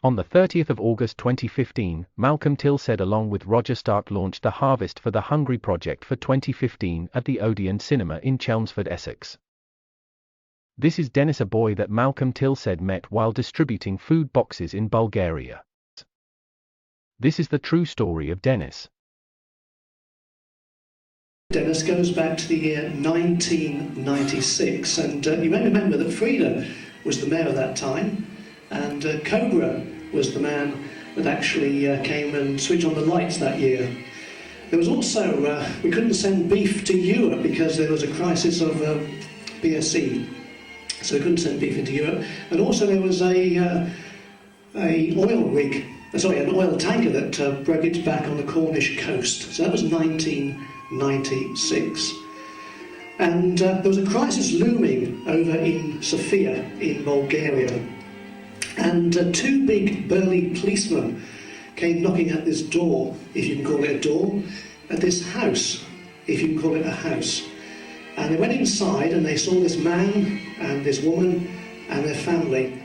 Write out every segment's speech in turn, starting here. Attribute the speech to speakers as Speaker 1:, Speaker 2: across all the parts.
Speaker 1: On the 30th of August 2015, Malcolm Tilsaid along with Roger Stark launched the Harvest for the Hungry project for 2015 at the Odeon Cinema in Chelmsford, Essex. This is Dennis, a boy that Malcolm Tilsaid met while distributing food boxes in Bulgaria. This is the true story of Dennis.
Speaker 2: Dennis goes back to the year 1996, and you may remember that Frida was the mayor at that time, and Cobra was the man that actually came and switched on the lights that year. There was also, we couldn't send beef to Europe because there was a crisis of BSE, so we couldn't send beef into Europe. And also there was an oil tanker that broke its back on the Cornish coast. So that was 1996. And there was a crisis looming over in Sofia in Bulgaria. And two big burly policemen came knocking at this door, if you can call it a door, at this house, if you can call it a house. And they went inside and they saw this man and this woman and their family.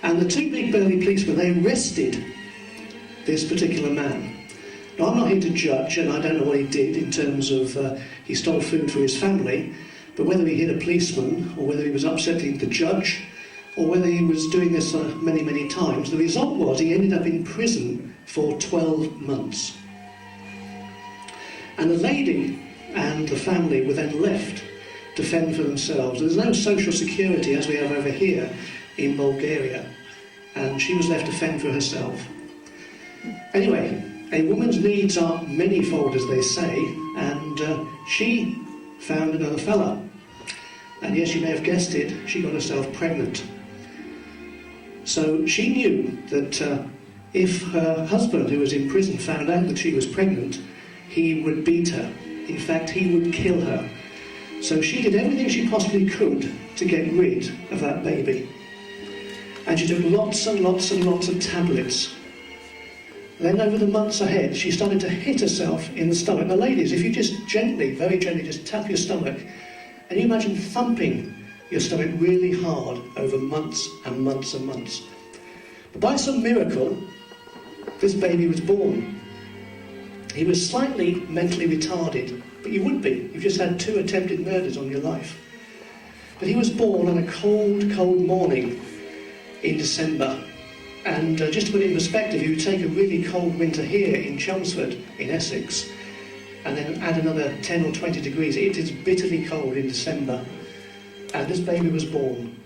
Speaker 2: And the two big burly policemen, they arrested this particular man. Now, I'm not here to judge, and I don't know what he did in terms of he stole food for his family, but whether he hit a policeman or whether he was upsetting the judge, or whether he was doing this many, many times, the result was he ended up in prison for 12 months. And the lady and the family were then left to fend for themselves. There's no social security as we have over here in Bulgaria, and she was left to fend for herself. Anyway, a woman's needs are many-fold, as they say, and she found another fella. And yes, you may have guessed it, she got herself pregnant. So she knew that if her husband, who was in prison, found out that she was pregnant, he would beat her. In fact, he would kill her. So she did everything she possibly could to get rid of that baby. And she took lots and lots and lots of tablets. Then over the months ahead, she started to hit herself in the stomach. Now ladies, if you just gently, very gently, just tap your stomach, and you imagine thumping your stomach really hard over months and months and months. But by some miracle, this baby was born. He was slightly mentally retarded, but you would be. You've just had 2 attempted murders on your life. But he was born on a cold, cold morning in December. And just to put it in perspective, you would take a really cold winter here in Chelmsford, in Essex, and then add another 10 or 20 degrees. It is bitterly cold in December. And this baby was born.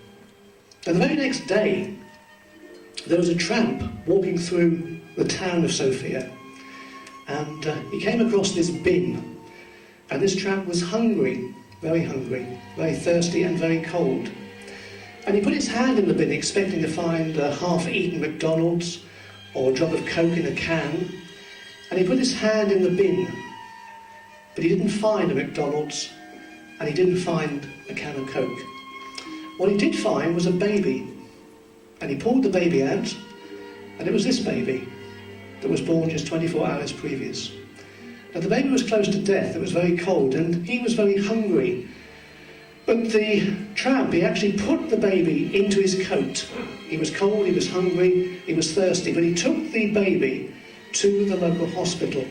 Speaker 2: And the very next day, there was a tramp walking through the town of Sofia. And he came across this bin. And this tramp was hungry, very thirsty and very cold. And he put his hand in the bin expecting to find a half-eaten McDonald's or a drop of Coke in a can. And he put his hand in the bin, but he didn't find a McDonald's and he didn't find a can of Coke. What he did find was a baby. And he pulled the baby out, and it was this baby that was born just 24 hours previous. Now the baby was close to death, it was very cold, and he was very hungry. But the tramp, he actually put the baby into his coat. He was cold, he was hungry, he was thirsty, but he took the baby to the local hospital,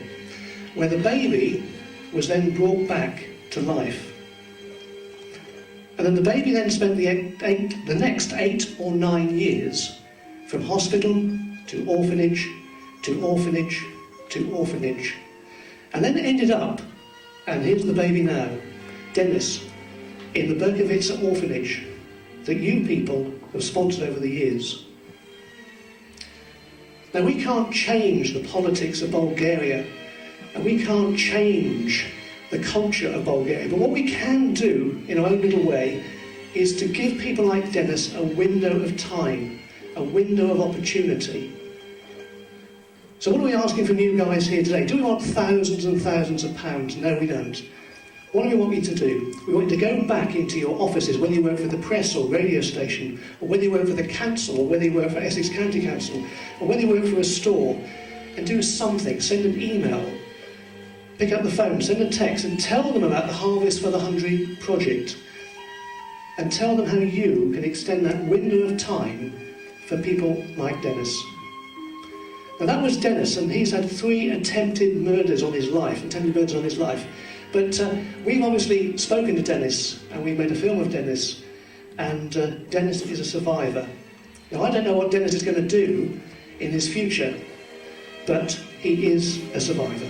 Speaker 2: where the baby was then brought back to life. And then the baby then spent the next 8 or 9 years from hospital to orphanage, to orphanage, to orphanage. And then ended up, and here's the baby now, Dennis, in the Berkovica orphanage that you people have sponsored over the years. Now we can't change the politics of Bulgaria, and we can't change the culture of Bulgaria, but what we can do in our own little way is to give people like Dennis a window of time, a window of opportunity. So what are we asking from you guys here today? Do we want thousands and thousands of pounds? No, we don't. What do we want you to do? We want you to go back into your offices, whether you work for the press or radio station, or whether you work for the council, or whether you work for Essex County Council, or whether you work for a store, and do something. Send an email, pick up the phone, send a text, and tell them about the Harvest for the Hungry project. And tell them how you can extend that window of time for people like Dennis. Now that was Dennis, and he's had 3 attempted murders on his life, But we've obviously spoken to Dennis, and we've made a film of Dennis, and Dennis is a survivor. Now I don't know what Dennis is going to do in his future, but he is a survivor.